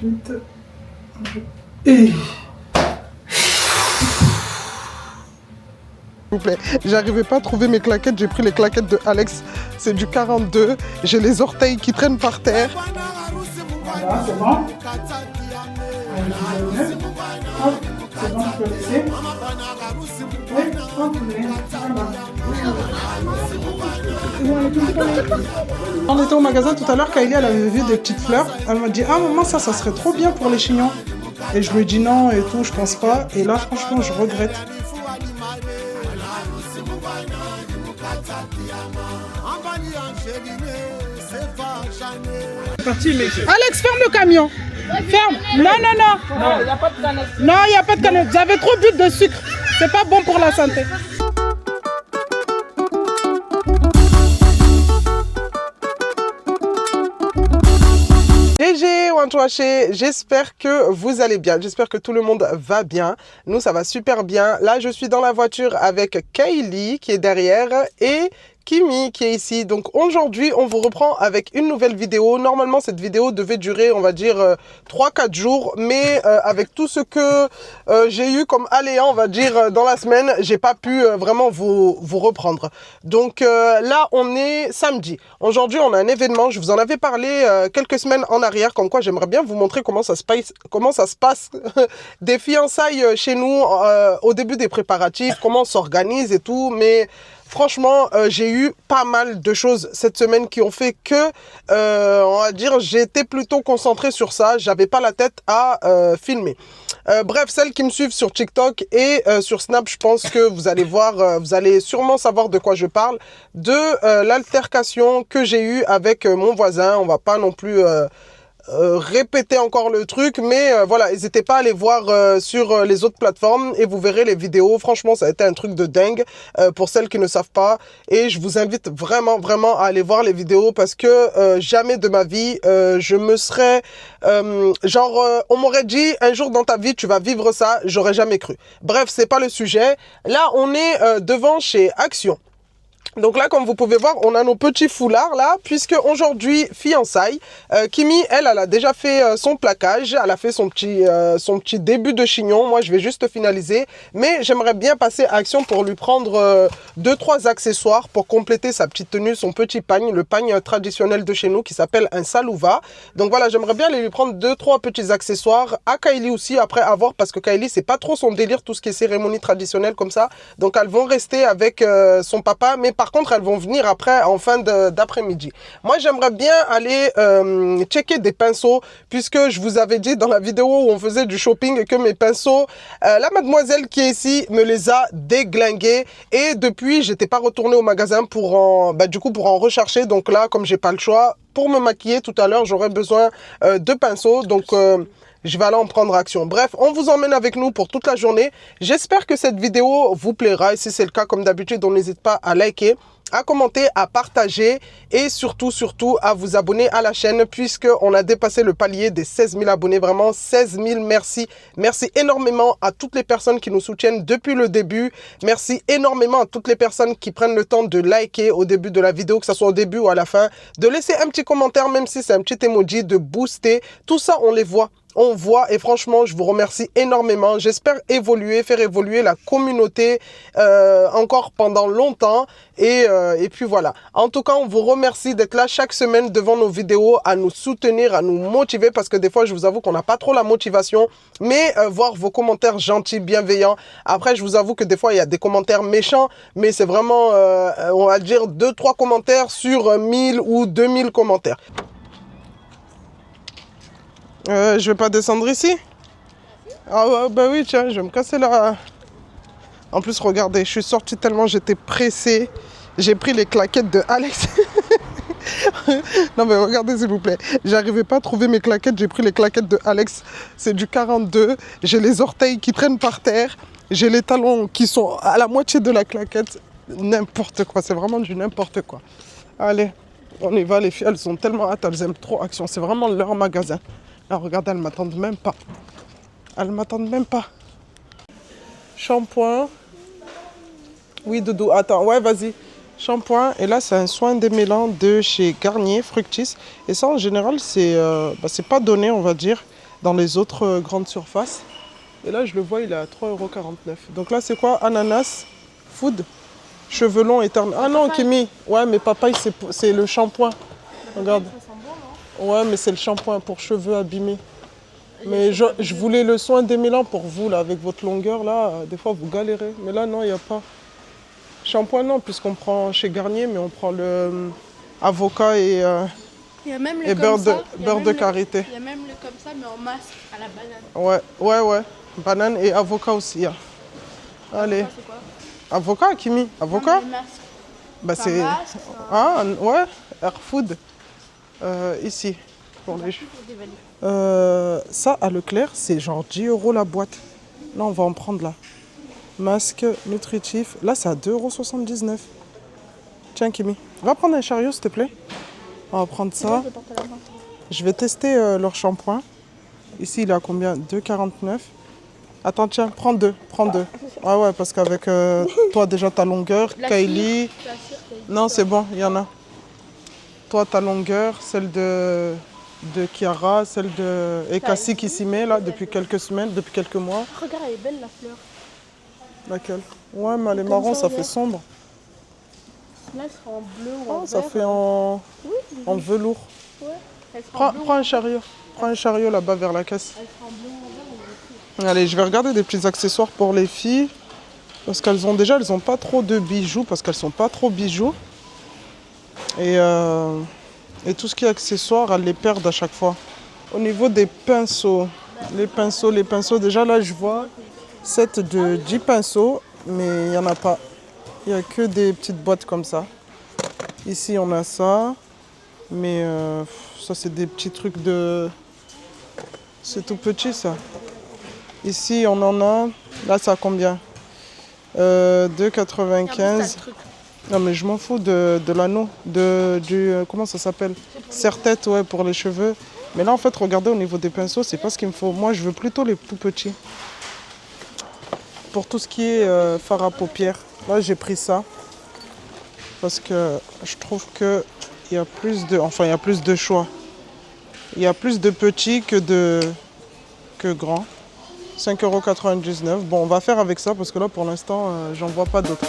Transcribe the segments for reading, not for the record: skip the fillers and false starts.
S'il vous plaît, j'arrivais pas à trouver mes claquettes, j'ai pris les claquettes de Alex, c'est du 42, j'ai les orteils qui traînent par terre. Voilà, c'est bon. Allez, hop, c'est bon, je peux laisser. Oui, hop, on était au magasin tout à l'heure, Kylie, elle avait vu des petites fleurs. Elle m'a dit, ah maman, ça serait trop bien pour les chignons. Et je lui ai dit non et tout, je pense pas. Et là, franchement, je regrette. C'est parti, mais... Alex, ferme le camion. Ferme. Non, non, non. Non, il n'y a pas de canette. Non, il n'y a pas de canette. Vous avez trop bu de sucre. C'est pas bon pour la santé. GG Wantouaché, j'espère que vous allez bien, j'espère que tout le monde va bien. Nous, ça va super bien. Là, je suis dans la voiture avec Kylie qui est derrière et Kimi qui est ici. Donc aujourd'hui, on vous reprend avec une nouvelle vidéo. Normalement, cette vidéo devait durer, on va dire, 3-4 jours. Mais avec tout ce que j'ai eu comme aléa, on va dire, dans la semaine, j'ai pas pu vraiment vous reprendre. Donc là, on est samedi. Aujourd'hui, on a un événement. Je vous en avais parlé quelques semaines en arrière, comme quoi j'aimerais bien vous montrer comment ça se passe des fiançailles chez nous au début des préparatifs, comment on s'organise et tout. Mais franchement, j'ai eu pas mal de choses cette semaine qui ont fait que, on va dire, j'étais plutôt concentré sur ça. J'avais pas la tête à filmer. Bref, celles qui me suivent sur TikTok et sur Snap, je pense que vous allez voir, vous allez sûrement savoir de quoi je parle, de l'altercation que j'ai eue avec mon voisin. On va pas non plus... répéter encore le truc, mais voilà, n'hésitez pas à aller voir sur les autres plateformes et vous verrez les vidéos. Franchement, ça a été un truc de dingue pour celles qui ne savent pas, et je vous invite vraiment à aller voir les vidéos parce que jamais de ma vie je me serais on m'aurait dit un jour dans ta vie tu vas vivre ça, j'aurais jamais cru. Bref, c'est pas le sujet. Là, on est devant chez Action. Donc là, comme vous pouvez voir, on a nos petits foulards là, puisque aujourd'hui, fiançailles. Kimi, elle a déjà fait son plaquage, elle a fait son petit début de chignon. Moi, je vais juste finaliser, mais j'aimerais bien passer à Action pour lui prendre 2-3 accessoires pour compléter sa petite tenue, son petit pagne, le pagne traditionnel de chez nous qui s'appelle un salouva. Donc voilà, j'aimerais bien aller lui prendre 2-3 petits accessoires, à Kylie aussi, après avoir, parce que Kylie, c'est pas trop son délire, tout ce qui est cérémonie traditionnelle comme ça. Donc elles vont rester avec son papa, mais par contre, elles vont venir après en fin d'après-midi. Moi, j'aimerais bien aller checker des pinceaux, puisque je vous avais dit dans la vidéo où on faisait du shopping que mes pinceaux, la mademoiselle qui est ici me les a déglingués. Et depuis, j'étais pas retournée au magasin pour en rechercher. Donc là, comme j'ai pas le choix, pour me maquiller tout à l'heure, j'aurais besoin de pinceaux. Donc... je vais aller en prendre action. Bref, on vous emmène avec nous pour toute la journée. J'espère que cette vidéo vous plaira. Et si c'est le cas, comme d'habitude, on n'hésite pas à liker, à commenter, à partager et surtout à vous abonner à la chaîne puisqu'on a dépassé le palier des 16 000 abonnés. Vraiment, 16 000, merci. Merci énormément à toutes les personnes qui nous soutiennent depuis le début. Merci énormément à toutes les personnes qui prennent le temps de liker au début de la vidéo, que ce soit au début ou à la fin, de laisser un petit commentaire, même si c'est un petit emoji, de booster. Tout ça, on les voit. On voit et franchement, je vous remercie énormément. J'espère faire évoluer la communauté encore pendant longtemps. Et puis voilà. En tout cas, on vous remercie d'être là chaque semaine devant nos vidéos, à nous soutenir, à nous motiver. Parce que des fois, je vous avoue qu'on n'a pas trop la motivation. Mais voir vos commentaires gentils, bienveillants. Après, je vous avoue que des fois, il y a des commentaires méchants. Mais c'est vraiment, on va dire, 2-3 commentaires sur 1000 ou 2000 commentaires. Je vais pas descendre ici. Ah ouais, bah oui, tiens, je vais me casser là. En plus, regardez, je suis sortie tellement j'étais pressée. J'ai pris les claquettes de Alex. Non mais regardez s'il vous plaît. J'arrivais pas à trouver mes claquettes, j'ai pris les claquettes de Alex. C'est du 42. J'ai les orteils qui traînent par terre. J'ai les talons qui sont à la moitié de la claquette. N'importe quoi, c'est vraiment du n'importe quoi. Allez, on y va, les filles, elles sont tellement hâte, elles aiment trop Action. C'est vraiment leur magasin. Là, regardez, elles ne m'attendent même pas. Elles ne m'attendent même pas. Shampoing. Oui, Doudou, attends, ouais, vas-y. Shampoing. Et là, c'est un soin démêlant de chez Garnier, Fructis. Et ça, en général, c'est pas donné, on va dire. dans les autres grandes surfaces. Et là, je le vois, il est à 3,49 €. Donc là, c'est quoi? Ananas, food, cheveux longs éternels. Ah non, Kimi. Ouais, mais papaye, c'est le shampoing. Regarde. Ça sent bon, non? Ouais, mais c'est le shampoing pour cheveux abîmés. Mais je voulais le soin démêlant pour vous, là, avec votre longueur, là. Des fois, vous galérez. Mais là, non, il n'y a pas. Shampoing, non, puisqu'on prend chez Garnier, mais on prend le avocat et Il y a même le et comme ça. beurre de karité. Il y a même le comme ça, mais en masque à la banane. Ouais. Banane et avocat aussi. Hein. Allez. Ça, c'est quoi? Avocat, Kimi? Avocat? Non, mais le masque. Bah C'est un c'est... masque, Ah, ouais, Air Food. Ici, pour les jus. Ça, à Leclerc, c'est genre 10 € la boîte. Là, on va en prendre là. Masque nutritif. Là, c'est à 2,79 €. Tiens, Kimi. Va prendre un chariot, s'il te plaît. On va prendre ça. Je vais tester leur shampoing. Ici, il est à combien? 2,49 €. Attends, tiens, prends deux. Ouais, parce qu'avec toi, déjà, ta longueur, Kylie... Non, c'est bon, il y en a. Toi, ta longueur, celle de Chiara, celle de... Et Cassie qui s'y met, là, depuis quelques semaines, depuis quelques mois. Regarde, elle est belle, la fleur. Laquelle? Ouais, mais les marrons, ça fait sombre. Là, elle sera en bleu ou en vert. Ça fait en velours. Ouais, elle sera en bleu. Prends un chariot. Prends un chariot là-bas vers la caisse. Elle sera en bleu ou en vert. Allez, je vais regarder des petits accessoires pour les filles. Parce qu'elles ont déjà, elles n'ont pas trop de bijoux, parce qu'elles sont pas trop bijoux. Et tout ce qui est accessoires, elles les perdent à chaque fois. Au niveau des pinceaux, les pinceaux, déjà là je vois 7 de 10 pinceaux, mais il n'y en a pas. Il n'y a que des petites boîtes comme ça. Ici on a ça, mais ça c'est des petits trucs de... C'est tout petit ça. Ici on en a, là ça a combien? 2,95 €. Non mais je m'en fous de l'anneau, comment ça s'appelle? Serre-tête, ouais, pour les cheveux. Mais là en fait, regardez au niveau des pinceaux, c'est pas ce qu'il me faut. Moi je veux plutôt les tout petits. Pour tout ce qui est fard à paupières, là j'ai pris ça. Parce que je trouve que il y a plus de choix. Il y a plus de petits que grands. 5,99 €. Bon, on va faire avec ça parce que là pour l'instant, j'en vois pas d'autres.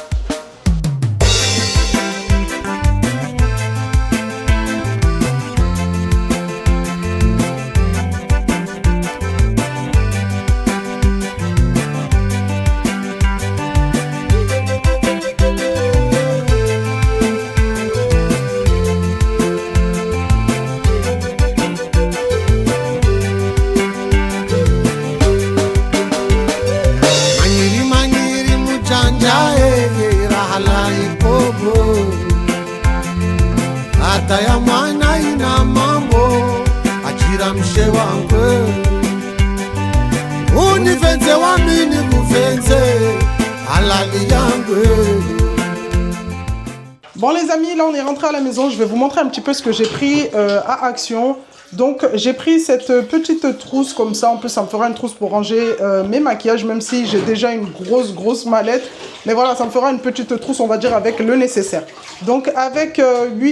Bon les amis, là on est rentré à la maison, je vais vous montrer un petit peu ce que j'ai pris à Action. Donc j'ai pris cette petite trousse comme ça, en plus ça me fera une trousse pour ranger mes maquillages, même si j'ai déjà une grosse mallette. Mais voilà, ça me fera une petite trousse, on va dire, avec le nécessaire. Donc avec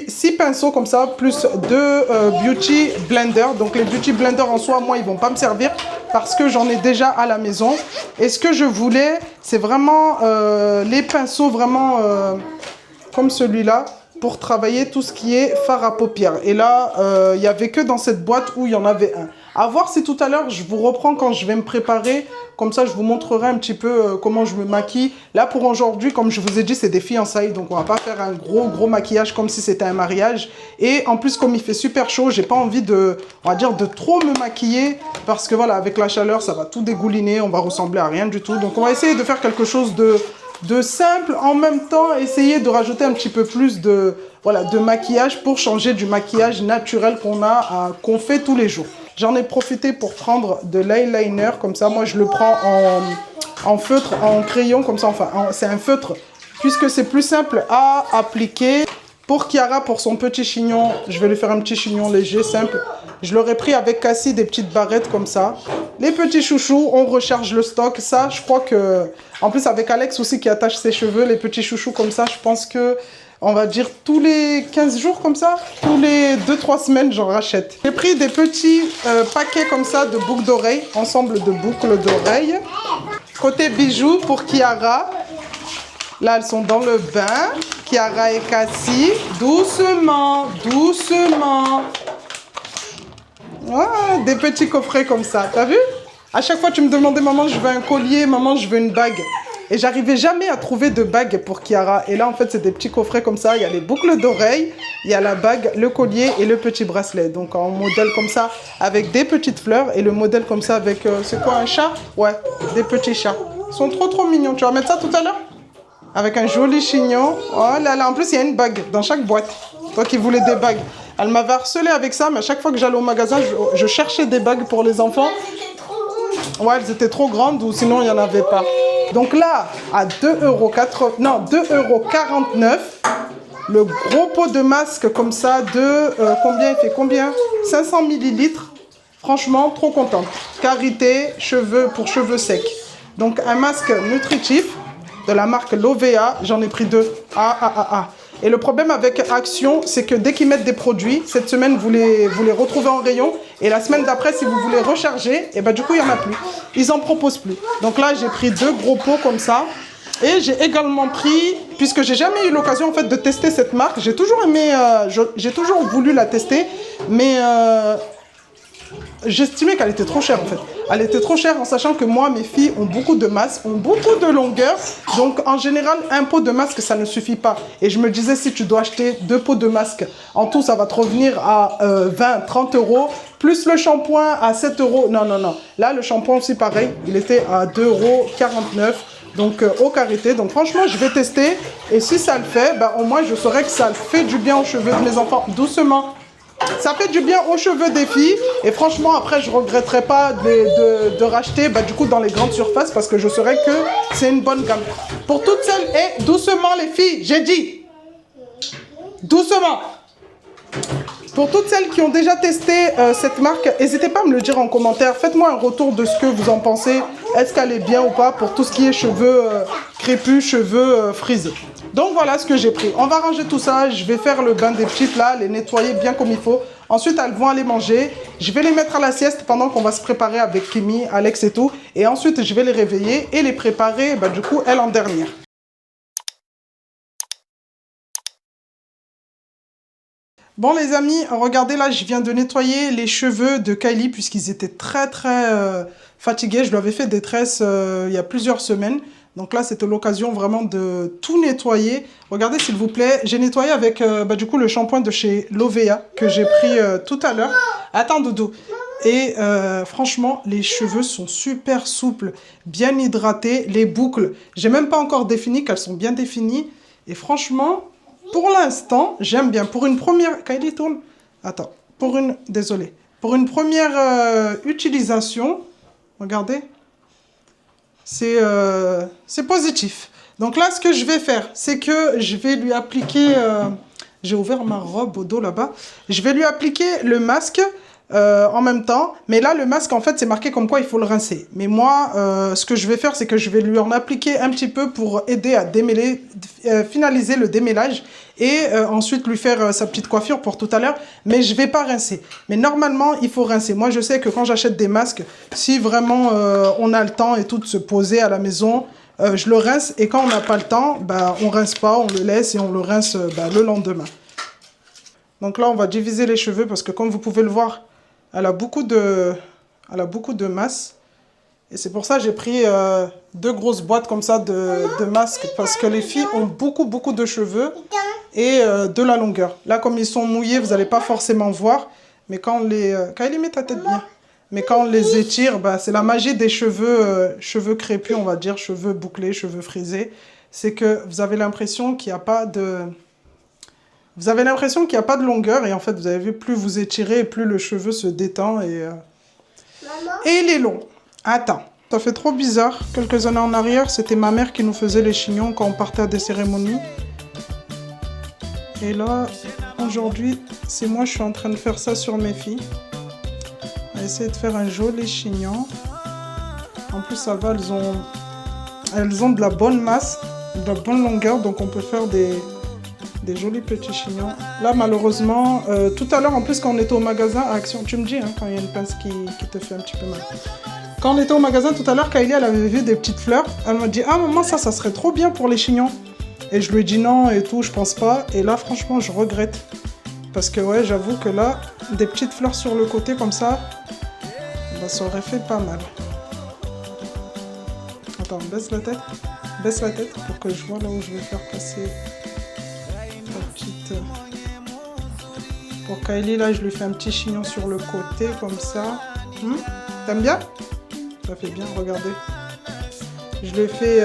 6 pinceaux comme ça, plus 2 Beauty Blender. Donc les Beauty Blender en soi, moi ils vont pas me servir parce que j'en ai déjà à la maison. Et ce que je voulais, c'est vraiment les pinceaux vraiment comme celui-là, pour travailler tout ce qui est fard à paupières. Et là, il n'y avait que dans cette boîte où il y en avait un. À voir si tout à l'heure, je vous reprends quand je vais me préparer. Comme ça, je vous montrerai un petit peu comment je me maquille. Là, pour aujourd'hui, comme je vous ai dit, c'est des fiançailles. Donc, on va pas faire un gros maquillage comme si c'était un mariage. Et en plus, comme il fait super chaud, j'ai pas envie de, on va dire, de trop me maquiller. Parce que voilà, avec la chaleur, ça va tout dégouliner. On va ressembler à rien du tout. Donc, on va essayer de faire quelque chose de simple, en même temps essayer de rajouter un petit peu plus de maquillage pour changer du maquillage naturel qu'on fait tous les jours. J'en ai profité pour prendre de l'eyeliner, comme ça moi je le prends en feutre, en crayon, comme ça, enfin c'est un feutre, puisque c'est plus simple à appliquer. Pour Chiara, pour son petit chignon, je vais lui faire un petit chignon léger, simple. Je l'aurais pris avec Cassie des petites barrettes comme ça. Les petits chouchous, on recharge le stock. Ça, je crois que... En plus, avec Alex aussi qui attache ses cheveux, les petits chouchous comme ça, je pense que on va dire tous les 15 jours comme ça, tous les 2-3 semaines, j'en rachète. J'ai pris des petits paquets comme ça de boucles d'oreilles, ensemble de boucles d'oreilles. Côté bijoux pour Kiara. Là, elles sont dans le bain. Kiara et Cassie. Doucement, doucement. Ah, des petits coffrets comme ça, t'as vu? À chaque fois, tu me demandais, maman, je veux un collier, maman, je veux une bague. Et j'arrivais jamais à trouver de bague pour Kiara. Et là, en fait, c'est des petits coffrets comme ça. Il y a les boucles d'oreilles, il y a la bague, le collier et le petit bracelet. Donc, en modèle comme ça, avec des petites fleurs. Et le modèle comme ça avec, c'est quoi, un chat? Ouais, des petits chats. Ils sont trop, trop mignons. Tu vas mettre ça tout à l'heure? Avec un joli chignon. Oh là là, en plus, il y a une bague dans chaque boîte. Toi qui voulais des bagues. Elle m'avait harcelé avec ça, mais à chaque fois que j'allais au magasin, je cherchais des bagues pour les enfants. Ouais, elles étaient trop grandes ou sinon, il n'y en avait pas. Donc là, à 2,49 €, le gros pot de masque comme ça de... combien il fait? Combien? 500 ml. Franchement, trop contente. Karité, cheveux pour cheveux secs. Donc un masque nutritif de la marque Lovea. J'en ai pris 2. Et le problème avec Action, c'est que dès qu'ils mettent des produits, cette semaine, vous les retrouvez en rayon. Et la semaine d'après, si vous voulez recharger, et ben, du coup, il n'y en a plus. Ils n'en proposent plus. Donc là, j'ai pris 2 gros pots comme ça. Et j'ai également pris, puisque j'ai jamais eu l'occasion en fait, de tester cette marque, j'ai toujours aimé, j'ai toujours voulu la tester, mais j'estimais qu'elle était trop chère en fait. Elle était trop chère en sachant que moi, mes filles ont beaucoup de masse, ont beaucoup de longueur. Donc en général, un pot de masque, ça ne suffit pas. Et je me disais, si tu dois acheter 2 pots de masque, en tout, ça va te revenir à 20-30 €. Plus le shampoing à 7 €. Non, non, non. Là, le shampoing aussi, pareil, il était à 2,49 €. Donc au Karité. Donc franchement, je vais tester. Et si ça le fait, ben, au moins, je saurai que ça fait du bien aux cheveux de mes enfants. Doucement. Ça fait du bien aux cheveux des filles. Et franchement, après, je ne regretterai pas de racheter du coup dans les grandes surfaces parce que je saurais que c'est une bonne gamme. Pour toutes celles... Et doucement les filles, j'ai dit. Doucement. Pour toutes celles qui ont déjà testé cette marque, n'hésitez pas à me le dire en commentaire. Faites-moi un retour de ce que vous en pensez. Est-ce qu'elle est bien ou pas pour tout ce qui est cheveux crépus, cheveux frisés. Donc voilà ce que j'ai pris. On va ranger tout ça. Je vais faire le bain des petites là, les nettoyer bien comme il faut. Ensuite, elles vont aller manger. Je vais les mettre à la sieste pendant qu'on va se préparer avec Kimi, Alex et tout. Et ensuite, je vais les réveiller et les préparer, du coup, elle en dernière. Bon les amis, regardez là, je viens de nettoyer les cheveux de Kylie puisqu'ils étaient très fatigués. Je lui avais fait des tresses il y a plusieurs semaines. Donc là, c'était l'occasion vraiment de tout nettoyer. Regardez s'il vous plaît, j'ai nettoyé avec du coup le shampoing de chez Lovea que j'ai pris tout à l'heure. Attends Doudou. Et franchement, les cheveux sont super souples, bien hydratés. Les boucles, j'ai même pas encore défini qu'elles sont bien définies. Et franchement... Pour l'instant, j'aime bien. Pour une première... Kylie, tourne. Attends. Désolé. Pour une première utilisation, regardez. C'est positif. Donc là, ce que je vais faire, c'est que je vais lui appliquer... J'ai ouvert ma robe au dos là-bas. Je vais lui appliquer le masque en même temps. Mais là, le masque, en fait, c'est marqué comme quoi il faut le rincer. Mais moi, ce que je vais faire, c'est que je vais lui en appliquer un petit peu pour aider à démêler, finaliser le démêlage. Et ensuite, lui faire sa petite coiffure pour tout à l'heure. Mais je ne vais pas rincer. Mais normalement, il faut rincer. Moi, je sais que quand j'achète des masques, si vraiment on a le temps et tout de se poser à la maison... je le rince et quand on n'a pas le temps, on rince pas, on le laisse et on le rince le lendemain. Donc là, on va diviser les cheveux parce que comme vous pouvez le voir, elle a beaucoup de masse. Et c'est pour ça que j'ai pris 2 grosses boîtes comme ça de masques parce que les filles ont beaucoup de cheveux et de la longueur. Là, comme ils sont mouillés, vous n'allez pas forcément voir. Mais quand on les... Kylie, mets ta tête bien. Mais quand on les étire, c'est la magie des cheveux, cheveux crépus, on va dire, cheveux bouclés, cheveux frisés. C'est que vous avez l'impression qu'il n'y a pas de... Vous avez l'impression qu'il n'y a pas de longueur. Et en fait, vous avez vu, plus vous étirez, plus le cheveu se détend. Et il est long. Attends, ça fait trop bizarre. Quelques années en arrière, c'était ma mère qui nous faisait les chignons quand on partait à des cérémonies. Et là, aujourd'hui, c'est moi, je suis en train de faire ça sur mes filles. On va essayer de faire un joli chignon. En plus, ça va, elles ont de la bonne masse, de la bonne longueur. Donc, on peut faire Des jolis petits chignons. Là, malheureusement, tout à l'heure, en plus, quand on était au magasin à Action, tu me dis, hein, quand il y a une pince qui te fait un petit peu mal. Quand on était au magasin tout à l'heure, Kylie, elle avait vu des petites fleurs. Elle m'a dit, ah maman, ça serait trop bien pour les chignons. Et je lui ai dit non et tout, je pense pas. Et là, franchement, je regrette. Parce que ouais, j'avoue que là, des petites fleurs sur le côté comme ça, bah, ça aurait fait pas mal. Attends, baisse la tête. Baisse la tête pour que je vois là où je vais faire passer la petite... Pour Kylie, là, je lui fais un petit chignon sur le côté comme ça. T'aimes bien? Ça fait bien, regardez. Je lui ai fait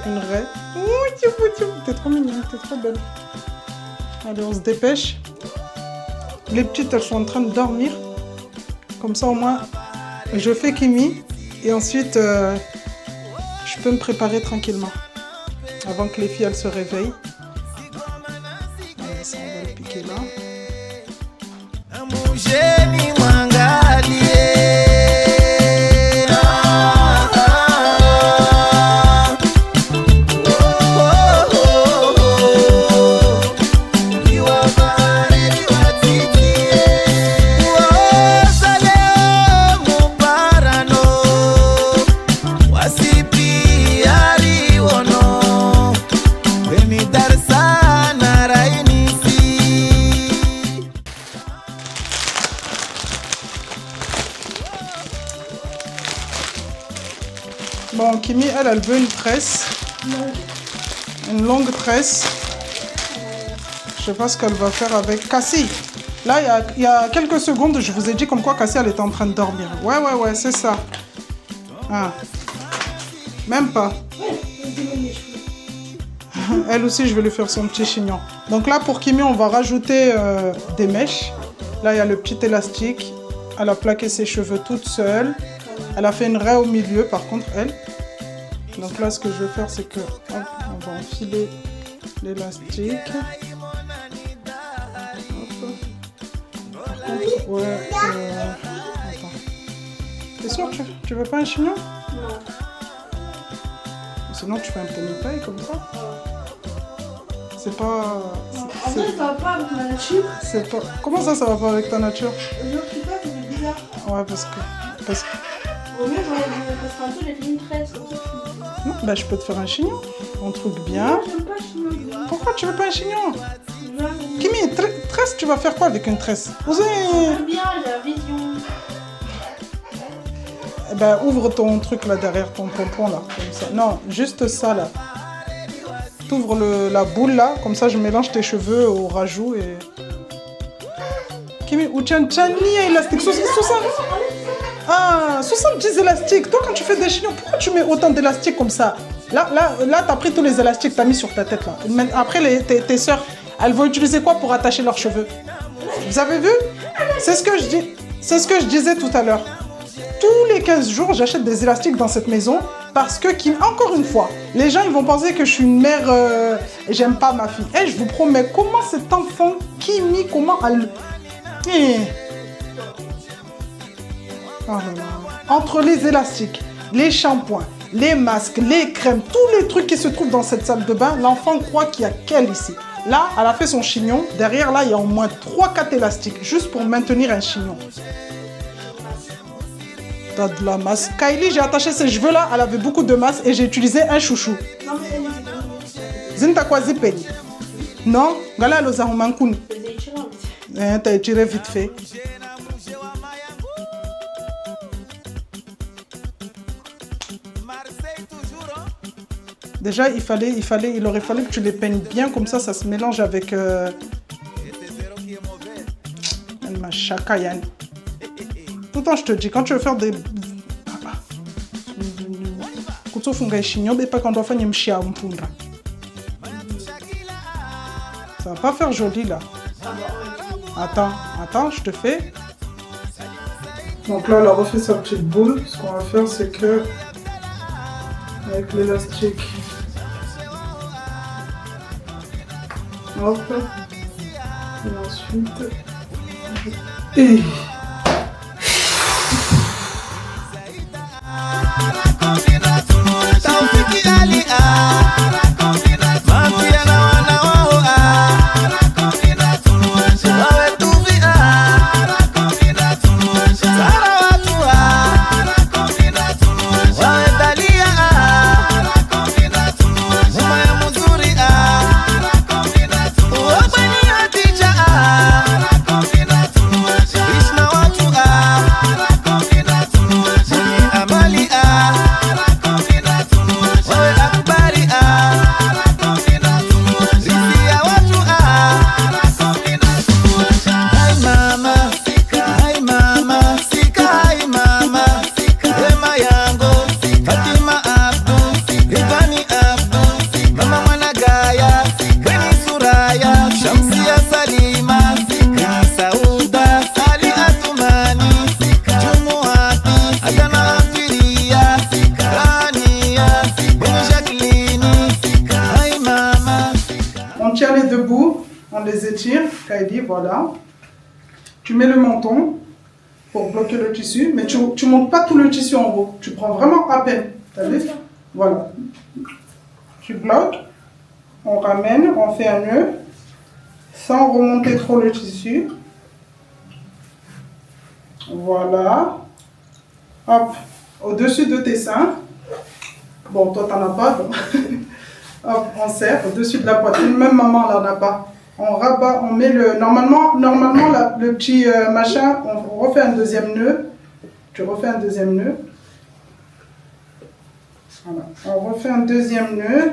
une raie. T'es trop mignonne, t'es trop belle. Allez, on se dépêche. Les petites, elles sont en train de dormir. Comme ça, au moins, je fais Kimi. Et ensuite, je peux me préparer tranquillement. Avant que les filles, elles se réveillent. Allez, ça, on va le piquer là. Bon, Kimi, elle veut une tresse. Une longue tresse. Je sais pas ce qu'elle va faire avec Cassie. Là, il y a quelques secondes, je vous ai dit comme quoi Cassie, elle était en train de dormir. Ouais, c'est ça. Ah. Même pas. Elle aussi, je vais lui faire son petit chignon. Donc là, pour Kimi, on va rajouter des mèches. Là, il y a le petit élastique. Elle a plaqué ses cheveux toute seule. Elle a fait une raie au milieu, par contre, elle. Donc là, ce que je vais faire, c'est que hop, on va enfiler l'élastique. Par contre, ouais. Attends. T'es sûr que tu veux pas un chignon? Non. Sinon, tu fais un ponytail comme ça. C'est pas. En vrai, ça va pas avec ma nature. C'est pas. Comment ça va pas avec ta nature? Je sais pas, c'est bizarre. Ouais, parce que. Au mieux, parce qu'un peu, j'ai fait une tresse. Comme ça, Non, bah je peux te faire un chignon. Un truc bien. Non, j'aime pas le chignon. Pourquoi tu veux pas un chignon? Kimi, tresse, tu vas faire quoi avec une tresse? Vous avez... J'aime bien, j'ai la vision. Eh ben, ouvre ton truc là derrière ton pompon là, comme ça. Non, juste ça là. T'ouvres la boule là, comme ça je mélange tes cheveux au rajout et... Kimi, ou tiens, élastique, 70 élastiques. Toi, quand tu fais des chignons, pourquoi tu mets autant d'élastiques comme ça? Là, t'as pris tous les élastiques, t'as mis sur ta tête là. Après, tes sœurs, elles vont utiliser quoi pour attacher leurs cheveux? Vous avez vu? C'est ce que je dis. C'est ce que je disais tout à l'heure. Tous les 15 jours, j'achète des élastiques dans cette maison parce que, encore une fois, les gens ils vont penser que je suis une mère et j'aime pas ma fille. Et je vous promets, comment cet enfant, Kimi, comment elle... Oh là là. Entre les élastiques, les shampoings, les masques, les crèmes, tous les trucs qui se trouvent dans cette salle de bain, l'enfant croit qu'il y a qu'elle ici. Là, elle a fait son chignon. Derrière, là, il y a au moins 3-4 élastiques juste pour maintenir un chignon. T'as de la masse. Kylie, j'ai attaché ses cheveux là, elle avait beaucoup de masse et j'ai utilisé un chouchou. Non, mais elle est Zinta quoi zipeli? Non, gala loza humankun. T'as étiré vite fait. Déjà, il aurait fallu que tu les peignes bien, comme ça se mélange avec... ma chakayan. Tout le temps, je te dis, quand tu veux faire des... Ça va pas faire joli, là. Attends, je te fais. Donc là, elle a refait sa petite boule. Ce qu'on va faire, c'est que... Avec l'élastique... Hop. Et ensuite... Et... étires, Kylie, voilà. Tu mets le menton pour bloquer le tissu, mais tu ne montes pas tout le tissu en haut. Tu prends vraiment à peine. T'as vu? Voilà. Tu bloques, on ramène, on fait un nœud, sans remonter trop le tissu. Voilà. Hop, au-dessus de tes seins. Bon, toi, t'en as pas, donc. Hop, on serre au-dessus de la poitrine. Même maman, elle n'en a pas. On rabat, on met le... Normalement le petit machin, on refait un deuxième nœud. Tu refais un deuxième nœud. Voilà. On refait un deuxième nœud.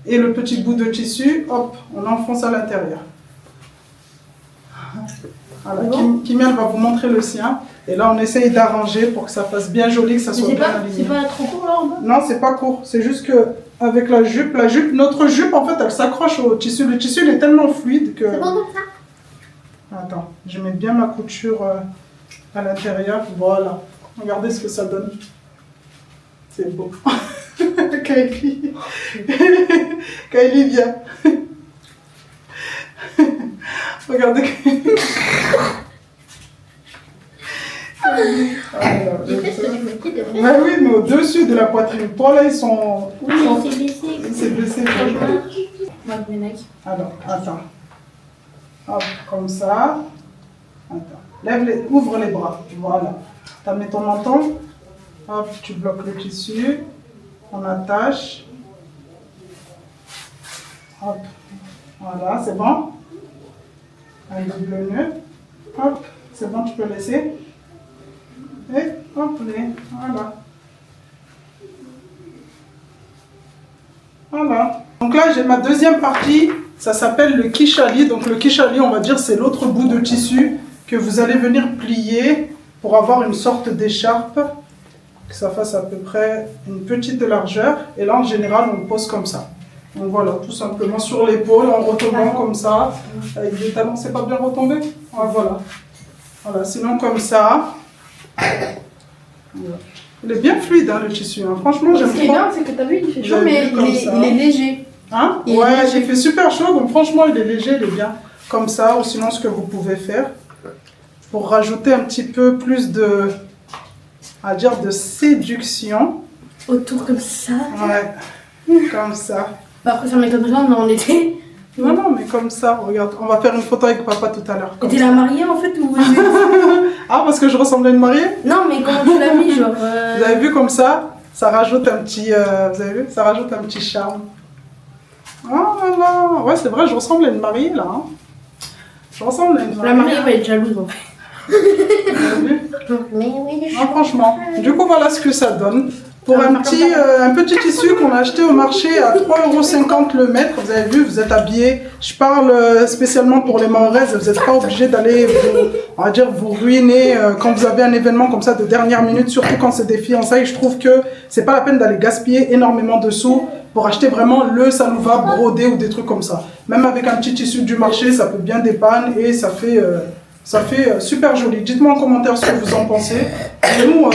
Et le petit bout de tissu, hop, on enfonce à l'intérieur. Voilà, Kimi, elle va vous montrer le sien. Et là, on essaye d'arranger pour que ça fasse bien joli, que ça soit bien aligné. C'est pas trop court là en bas? Non, c'est pas court. C'est juste que avec la jupe, notre jupe, en fait, elle s'accroche au tissu. Le tissu, il est tellement fluide que... C'est bon comme ça? Attends, je mets bien ma couture à l'intérieur. Voilà. Regardez ce que ça donne. C'est beau. Kylie. Kylie, viens. Regardez. Mais oui, mais au-dessus de la poitrine. Toi, là, ils sont... Oui, c'est blessé. C'est blessé. Moi, je mets Alors, attends. Hop, comme ça. Attends. Ouvre les bras. Voilà. Tu mets ton menton. Hop, tu bloques le tissu. On attache. Hop. Voilà, c'est bon. Un double nœud. Hop, c'est bon, tu peux laisser. Et hop, voilà. Voilà. Donc là, j'ai ma deuxième partie. Ça s'appelle le kishali. Donc le kishali, on va dire, c'est l'autre bout de tissu que vous allez venir plier pour avoir une sorte d'écharpe. Que ça fasse à peu près une petite largeur. Et là, en général, on pose comme ça. Donc voilà, tout simplement sur l'épaule, en retombant comme ça. Avec des talons, c'est pas bien retombé? Voilà. Voilà, sinon comme ça. Voilà. Il est bien fluide, hein, le tissu. Hein. Franchement, j'aime trop. Ce qui est bien, c'est que tu as vu, il fait chaud, mais il est léger. Hein? Ouais, il fait super chaud, donc franchement, il est léger, il est bien. Comme ça, ou sinon, ce que vous pouvez faire, pour rajouter un petit peu plus de, de séduction. Autour comme ça. Ouais, comme ça. Bah après, ça m'étonne pas, mais en été. Non, non, mais comme ça, regarde. On va faire une photo avec papa tout à l'heure. T'es la mariée en fait ou... Ah, parce que je ressemble à une mariée? Non, mais comment tu l'as mis, genre... Vous avez vu comme ça rajoute un petit... vous avez vu? Ça rajoute un petit charme. Oh là là. Ouais, c'est vrai, je ressemble à une mariée, là. Hein. Je ressemble à une mariée. La mariée va être jalouse, en fait. Vous avez vu? Mais oui, Non, franchement. Du coup, voilà ce que ça donne. Pour un petit tissu qu'on a acheté au marché à 3,50 € le mètre, vous avez vu, vous êtes habillés. Je parle spécialement pour les Mahoraises, vous n'êtes pas obligé d'aller, vous ruiner quand vous avez un événement comme ça de dernière minute, surtout quand c'est des fiançailles. Je trouve que c'est pas la peine d'aller gaspiller énormément de sous pour acheter vraiment le salouva brodé ou des trucs comme ça. Même avec un petit tissu du marché, ça peut bien dépanner et ça fait super joli. Dites-moi en commentaire ce que vous en pensez. Et nous,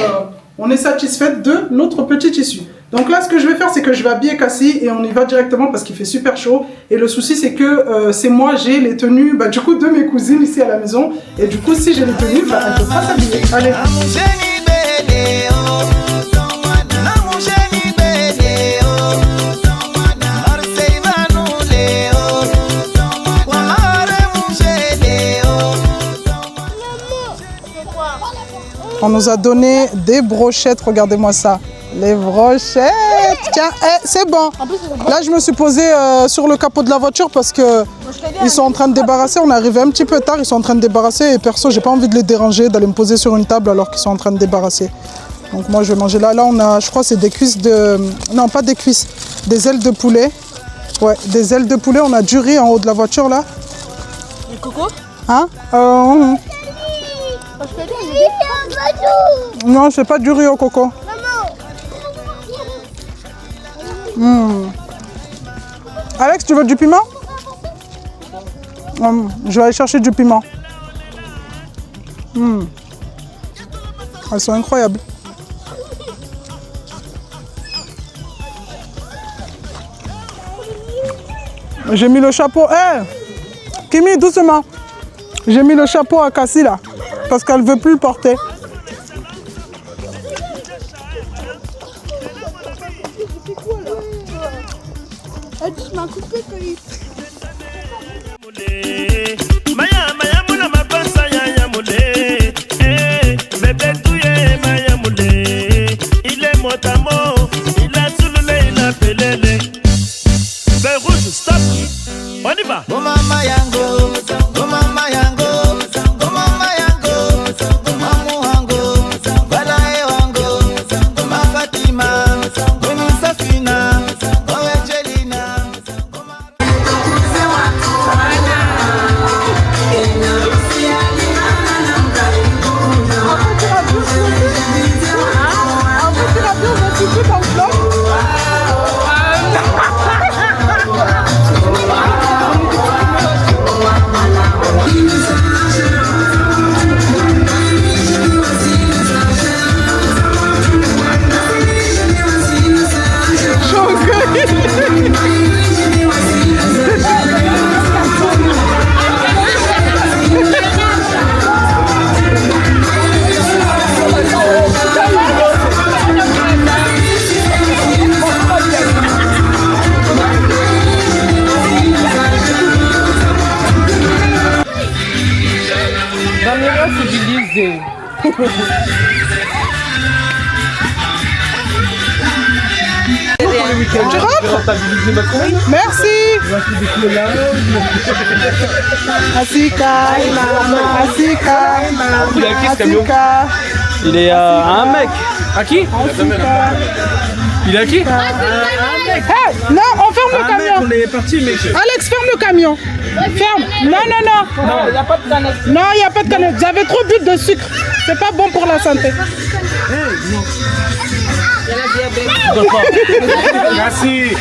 on est satisfait de notre petit tissu. Donc là, ce que je vais faire, c'est que je vais habiller Cassie et on y va directement parce qu'il fait super chaud. Et le souci, c'est que c'est moi, j'ai les tenues du coup de mes cousines ici à la maison. Et du coup, si j'ai les tenues, elle ne peut pas s'habiller. Allez. On nous a donné des brochettes, regardez-moi ça. Les brochettes. Tiens, c'est bon. Là, je me suis posée sur le capot de la voiture parce que ils sont en train de débarrasser. On est arrivé un petit peu tard, ils sont en train de débarrasser. Et perso, j'ai pas envie de les déranger, d'aller me poser sur une table alors qu'ils sont en train de débarrasser. Donc moi, je vais manger là. Là, on a, je crois, c'est des cuisses de... Non, pas des cuisses. Des ailes de poulet. Ouais, des ailes de poulet. On a du riz en haut de la voiture, là. Du coco? Hein? Non, c'est pas du riz au coco. Alex, tu veux du piment? Je vais aller chercher du piment. Elles sont incroyables. J'ai mis le chapeau. Kimi, doucement. J'ai mis le chapeau à Cassie là, parce qu'elle ne veut plus le porter. Elle dit, je m'en coupé, Coïs. Il est motamo, il a soulé, il a pelé. Feu rouge, stop. On y va. Oh mama yango, oh mama yango, oh mama yango, oh mamu yango, bala e wango, oh ma Fatima, oh mi Safina, oh Angelina. Tu rentres? Merci. Asika. Asika. Il est à qui ce camion? Il est à un mec. À qui? Il est à qui? Hey, non, on ferme le camion. On est parti, mec. Alex, ferme le camion. Ferme. Non, non, non. Non, il n'y a pas de canette. Non, il n'y a pas de canette. Vous avez trop bu de sucre. C'est pas bon pour la santé. Merci.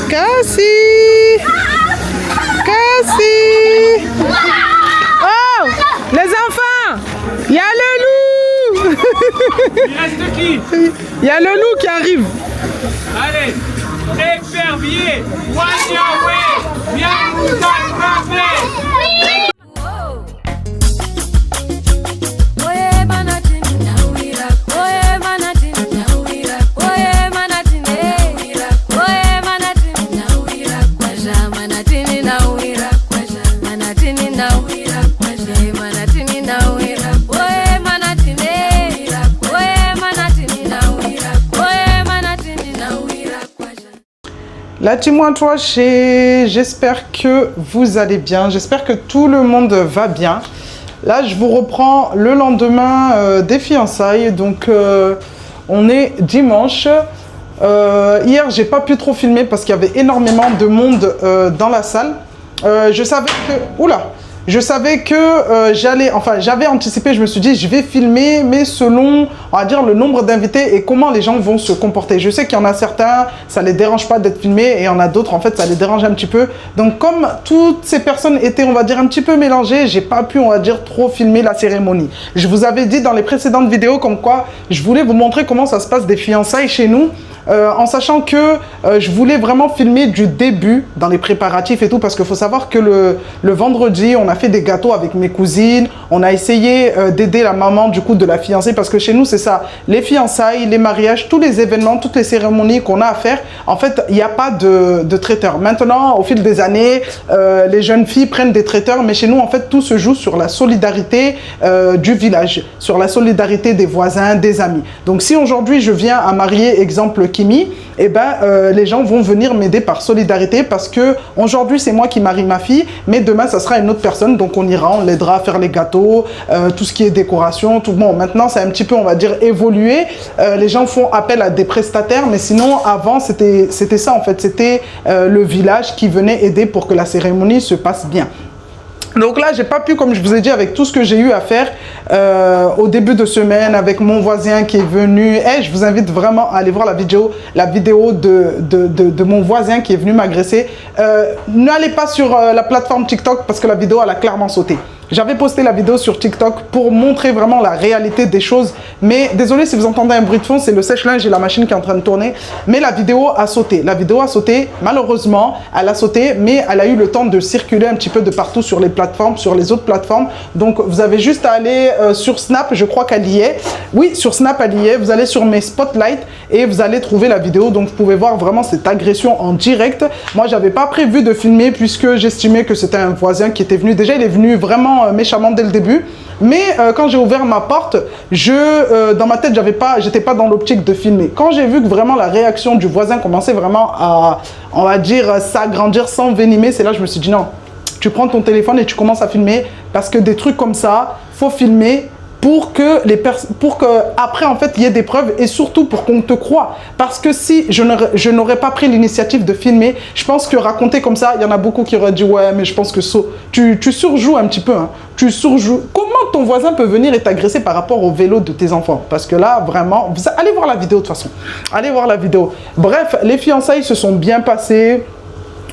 Cassie! Cassie! Oh! Les enfants! Il y a le loup! Il reste qui? Il y a le loup qui arrive. Allez, épervier, Wanyaway, viens nous attraper. La team One Touch, j'espère que vous allez bien, j'espère que tout le monde va bien. Là, je vous reprends le lendemain des fiançailles, donc on est dimanche. Hier, j'ai pas pu trop filmer parce qu'il y avait énormément de monde dans la salle. Je savais que... Oula! Je savais que j'avais anticipé, je me suis dit, je vais filmer, mais selon, on va dire, le nombre d'invités et comment les gens vont se comporter. Je sais qu'il y en a certains, ça les dérange pas d'être filmés, et il y en a d'autres, en fait, ça les dérange un petit peu. Donc, comme toutes ces personnes étaient, on va dire, un petit peu mélangées, j'ai pas pu, on va dire, trop filmer la cérémonie. Je vous avais dit dans les précédentes vidéos, comme quoi, je voulais vous montrer comment ça se passe des fiançailles chez nous. En sachant que je voulais vraiment filmer du début dans les préparatifs et tout, parce qu'il faut savoir que le vendredi, on a fait des gâteaux avec mes cousines, on a essayé d'aider la maman du coup de la fiancée, parce que chez nous c'est ça, les fiançailles, les mariages, tous les événements, toutes les cérémonies qu'on a à faire, en fait il n'y a pas de traiteur. Maintenant, au fil des années, les jeunes filles prennent des traiteurs, mais chez nous en fait tout se joue sur la solidarité du village, sur la solidarité des voisins, des amis. Donc si aujourd'hui je viens à marier, exemple, Kimi, et les gens vont venir m'aider par solidarité parce que aujourd'hui c'est moi qui marie ma fille, mais demain ça sera une autre personne, donc on ira, on l'aidera à faire les gâteaux, tout ce qui est décoration, tout. Bon, maintenant c'est un petit peu, on va dire, évolué. Les gens font appel à des prestataires, mais sinon avant c'était ça en fait, c'était le village qui venait aider pour que la cérémonie se passe bien. Donc là, j'ai pas pu, comme je vous ai dit, avec tout ce que j'ai eu à faire au début de semaine, avec mon voisin qui est venu. Je vous invite vraiment à aller voir la vidéo de mon voisin qui est venu m'agresser. N'allez pas sur la plateforme TikTok parce que la vidéo, elle a clairement sauté. J'avais posté la vidéo sur TikTok pour montrer vraiment la réalité des choses. Mais désolé si vous entendez un bruit de fond, c'est le sèche-linge et la machine qui est en train de tourner. Mais la vidéo a sauté. La vidéo a sauté, malheureusement, elle a sauté, mais elle a eu le temps de circuler un petit peu de partout sur les plateformes, sur les autres plateformes. Donc, vous avez juste à aller sur Snap, je crois qu'elle y est. Oui, sur Snap, elle y est. Vous allez sur mes spotlights et vous allez trouver la vidéo. Donc, vous pouvez voir vraiment cette agression en direct. Moi, j'avais pas prévu de filmer puisque j'estimais que c'était un voisin qui était venu. Déjà, il est venu vraiment méchamment dès le début, mais quand j'ai ouvert ma porte, dans ma tête, j'étais pas dans l'optique de filmer. Quand j'ai vu que vraiment la réaction du voisin commençait vraiment à, on va dire, s'agrandir, s'envenimer, c'est là que je me suis dit non, tu prends ton téléphone et tu commences à filmer parce que des trucs comme ça, faut filmer pour que après en fait il y ait des preuves et surtout pour qu'on te croie, parce que si je n'aurais pas pris l'initiative de filmer, je pense que raconter comme ça, il y en a beaucoup qui auraient dit ouais mais je pense que tu surjoues un petit peu, hein. Tu surjoues. Comment ton voisin peut venir et t'agresser par rapport au vélo de tes enfants? Parce que là vraiment, allez voir la vidéo de toute façon, allez voir la vidéo. Bref, les fiançailles se sont bien passées.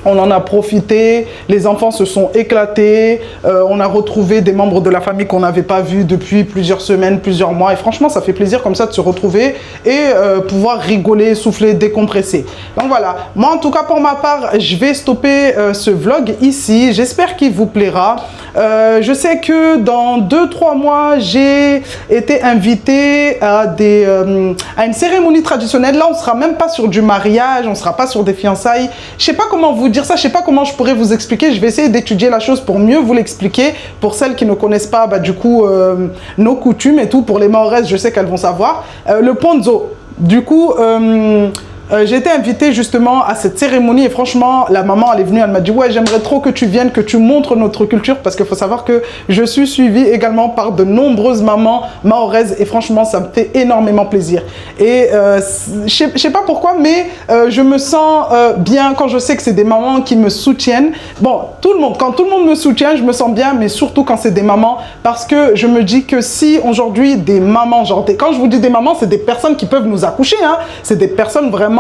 On en a profité, les enfants se sont éclatés, on a retrouvé des membres de la famille qu'on n'avait pas vus depuis plusieurs semaines, plusieurs mois. Et franchement, ça fait plaisir comme ça de se retrouver et pouvoir rigoler, souffler, décompresser. Donc voilà, moi en tout cas pour ma part, je vais stopper ce vlog ici. J'espère qu'il vous plaira. Je sais que dans 2-3 mois, j'ai été invitée à une cérémonie traditionnelle. Là, on ne sera même pas sur du mariage, on ne sera pas sur des fiançailles. Je ne sais pas comment vous dire ça, je ne sais pas comment je pourrais vous expliquer. Je vais essayer d'étudier la chose pour mieux vous l'expliquer. Pour celles qui ne connaissent pas, du coup, nos coutumes et tout. Pour les Mahoraises, je sais qu'elles vont savoir. Le Ponzo, du coup... j'ai été invitée justement à cette cérémonie et franchement, la maman, elle est venue, elle m'a dit « Ouais, j'aimerais trop que tu viennes, que tu montres notre culture » parce qu'il faut savoir que je suis suivie également par de nombreuses mamans mahoraises et franchement, ça me fait énormément plaisir. Et je sais pas pourquoi, mais je me sens bien quand je sais que c'est des mamans qui me soutiennent. Bon, quand tout le monde me soutient, je me sens bien, mais surtout quand c'est des mamans parce que je me dis que si aujourd'hui des mamans, quand je vous dis des mamans, c'est des personnes qui peuvent nous accoucher, hein, c'est des personnes vraiment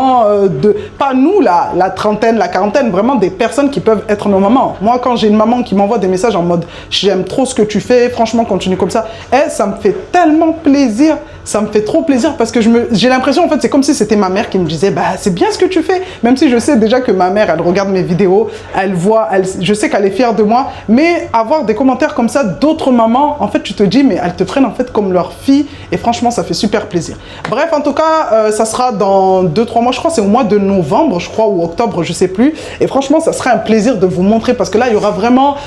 pas nous, la trentaine, la quarantaine, vraiment des personnes qui peuvent être nos mamans. Moi, quand j'ai une maman qui m'envoie des messages en mode « J'aime trop ce que tu fais, franchement, continue comme ça », ça me fait tellement plaisir, ça me fait trop plaisir parce que j'ai l'impression, en fait, c'est comme si c'était ma mère qui me disait « Bah, c'est bien ce que tu fais », même si je sais déjà que ma mère, elle regarde mes vidéos, elle voit, je sais qu'elle est fière de moi, mais avoir des commentaires comme ça d'autres mamans, en fait, tu te dis « Mais elles te prennent en fait comme leur fille » et franchement, ça fait super plaisir. Bref, en tout cas, ça sera dans 2-3 mois, je crois, c'est au mois de novembre, je crois, ou octobre, je sais plus. Et franchement, ça sera un plaisir de vous montrer parce que là,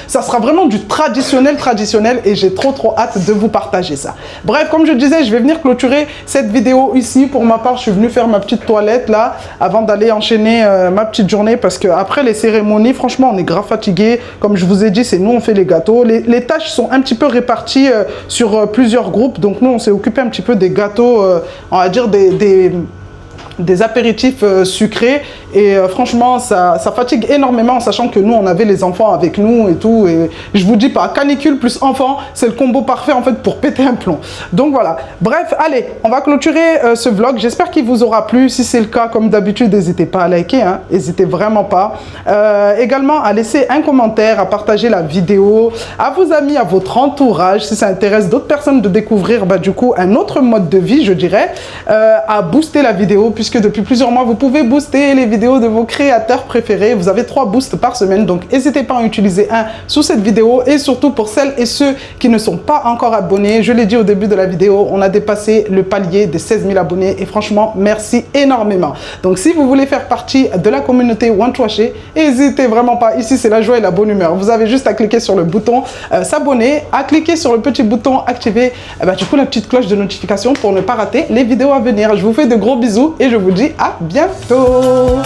ça sera vraiment du traditionnel et j'ai trop hâte de vous partager ça. Bref, comme je disais, je vais venir clôturer cette vidéo ici. Pour ma part, je suis venu faire ma petite toilette là, avant d'aller enchaîner ma petite journée parce que après les cérémonies, franchement, on est grave fatigué. Comme je vous ai dit, c'est nous, on fait les gâteaux. Les tâches sont un petit peu réparties sur plusieurs groupes. Donc nous, on s'est occupé un petit peu des gâteaux, on va dire des apéritifs sucrés et franchement ça fatigue énormément en sachant que nous on avait les enfants avec nous et tout et je vous dis pas, canicule plus enfant c'est le combo parfait en fait pour péter un plomb. Donc voilà, bref, allez, on va clôturer ce vlog, j'espère qu'il vous aura plu. Si c'est le cas, comme d'habitude, n'hésitez pas à liker, hein, n'hésitez vraiment pas, également à laisser un commentaire, à partager la vidéo à vos amis, à votre entourage si ça intéresse d'autres personnes de découvrir du coup un autre mode de vie, je dirais, à booster la vidéo puisque depuis plusieurs mois vous pouvez booster les vidéos de vos créateurs préférés. Vous avez 3 boosts par semaine, donc n'hésitez pas à en utiliser un sous cette vidéo. Et surtout pour celles et ceux qui ne sont pas encore abonnés, je l'ai dit au début de la vidéo, on a dépassé le palier des 16 000 abonnés et franchement merci énormément. Donc si vous voulez faire partie de la communauté Wantwaché, n'hésitez vraiment pas, ici c'est la joie et la bonne humeur. Vous avez juste à cliquer sur le bouton s'abonner, à cliquer sur le petit bouton activer du coup la petite cloche de notification pour ne pas rater les vidéos à venir. Je vous fais de gros bisous et je vous dis à bientôt.